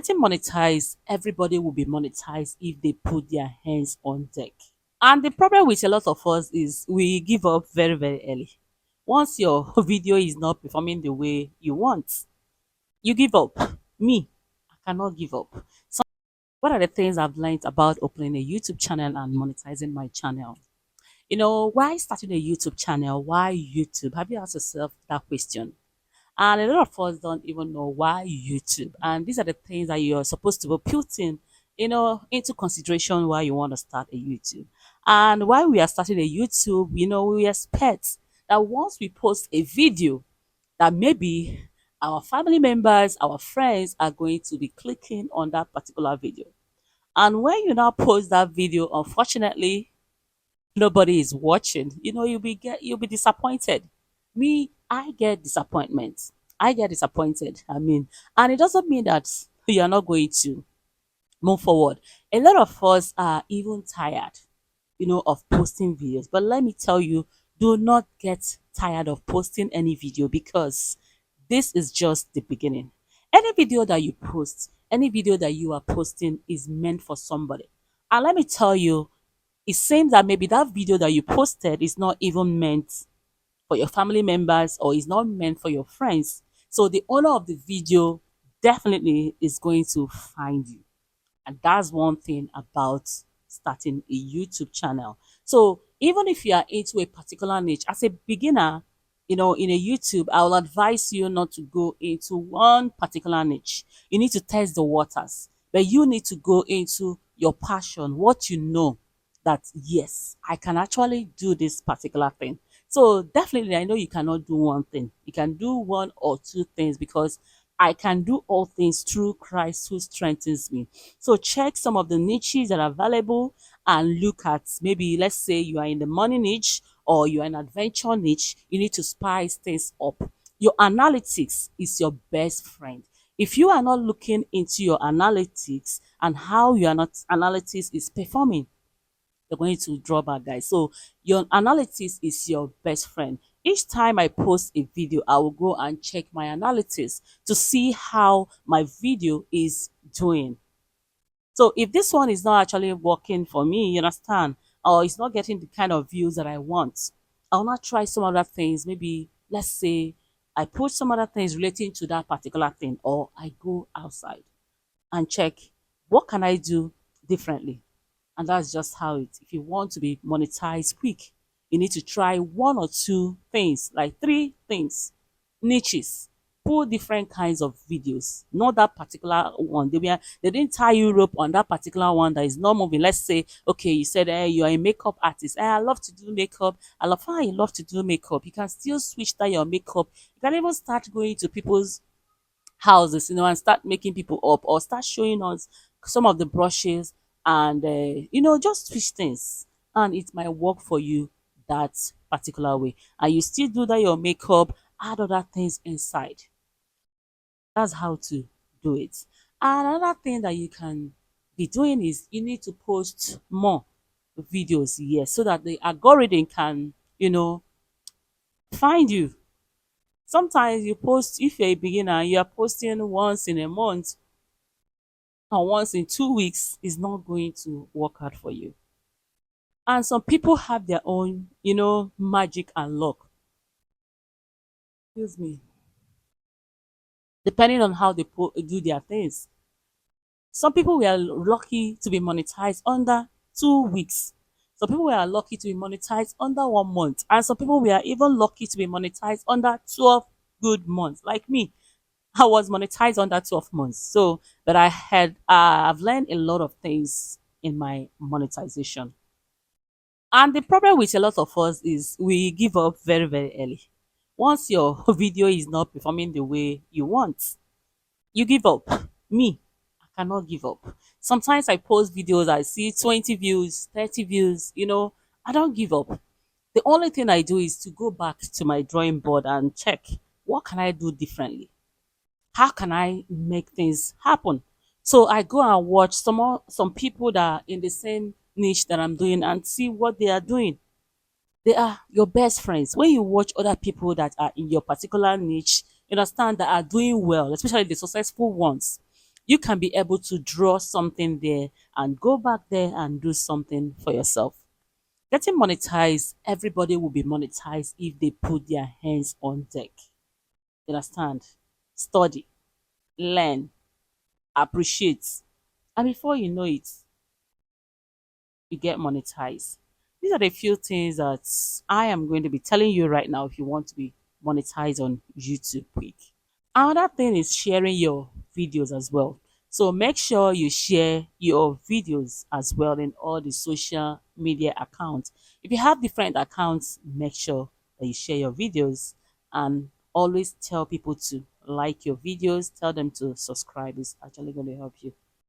Getting monetized, everybody will be monetized if they put their hands on deck. And the problem with a lot of us is we give up very, very early. Once your video is not performing the way you want, you give up. Me, I cannot give up. So, what are the things I've learned about opening a YouTube channel and monetizing my channel? Why starting a YouTube channel? Why YouTube? Have you asked yourself that question? And a lot of us don't even know why YouTube. And these are the things that you're supposed to be putting, into consideration why you want to start a YouTube. And why we are starting a YouTube, we expect that once we post a video, that maybe our family members, our friends are going to be clicking on that particular video. And when you now post that video, unfortunately, nobody is watching. You'll be disappointed. Me, I get disappointment. I get disappointed. And it doesn't mean that you're not going to move forward. A lot of us are even tired, of posting videos. But let me tell you, do not get tired of posting any video, because this is just the beginning. Any video that you post, any video that you are posting is meant for somebody. And let me tell you, it seems that maybe that video that you posted is not even meant for your family members, or is not meant for your friends. So the owner of the video definitely is going to find you. And that's one thing about starting a YouTube channel. So even if you are into a particular niche, as a beginner, in a YouTube, I will advise you not to go into one particular niche. You need to test the waters, but you need to go into your passion, what you know, that yes, I can actually do this particular thing. So definitely, I know you cannot do one thing. You can do one or two things, because I can do all things through Christ who strengthens me. So check some of the niches that are available and look at, maybe let's say you are in the money niche or you are in adventure niche. You need to spice things up. Your analytics is your best friend. If you are not looking into your analytics and how your analytics is performing, you're going to draw back, guys. So your analytics is your best friend. Each time I post a video, I will go and check my analytics to see how my video is doing. So if this one is not actually working for me, you understand, or it's not getting the kind of views that I want, I'll not try some other things. Maybe let's say I put some other things relating to that particular thing, or I go outside and check what can I do differently. And that's just how it. If you want to be monetized quick, you need to try one or two things, like three things, niches. Pull different kinds of videos, not that particular one. They didn't tie you rope on that particular one that is not moving. Let's say, okay, you said, hey, you're a makeup artist. Hey, I love to do makeup. I love how you love to do makeup. You can still switch that your makeup. You can even start going to people's houses, and start making people up, or start showing us some of the brushes, and just switch things, and it might work for you that particular way. And you still do that your makeup, add other things inside. That's how to do it. And another thing that you can be doing is you need to post more videos, yes, so that the algorithm can find you. Sometimes you post, if you're a beginner, you are posting once in a month or once in 2 weeks, is not going to work out for you. And some people have their own, magic and luck. Excuse me. Depending on how they do their things. Some people were lucky to be monetized under 2 weeks. Some people were lucky to be monetized under 1 month. And some people were even lucky to be monetized under 12 good months. Like me, I was monetized under 12 months. So, but I've learned a lot of things in my monetization. And the problem with a lot of us is we give up very, very early. Once your video is not performing the way you want, you give up. Me, I cannot give up. Sometimes I post videos, I see 20 views, 30 views, I don't give up. The only thing I do is to go back to my drawing board and check, what can I do differently? How can I make things happen? So I go and watch some people that are in the same niche that I'm doing and see what they are doing. They are your best friends. When you watch other people that are in your particular niche, you understand, that are doing well, especially the successful ones, you can be able to draw something there and go back there and do something for yourself. Getting monetized, everybody will be monetized if they put their hands on deck. You understand? Study, learn, appreciate. And before you know it, you get monetized. These are the few things that I am going to be telling you right now if you want to be monetized on YouTube quick. Another thing is sharing your videos as well. So make sure you share your videos as well in all the social media accounts. If you have different accounts, make sure that you share your videos and always tell people to like your videos, tell them to subscribe. It's actually going to help you.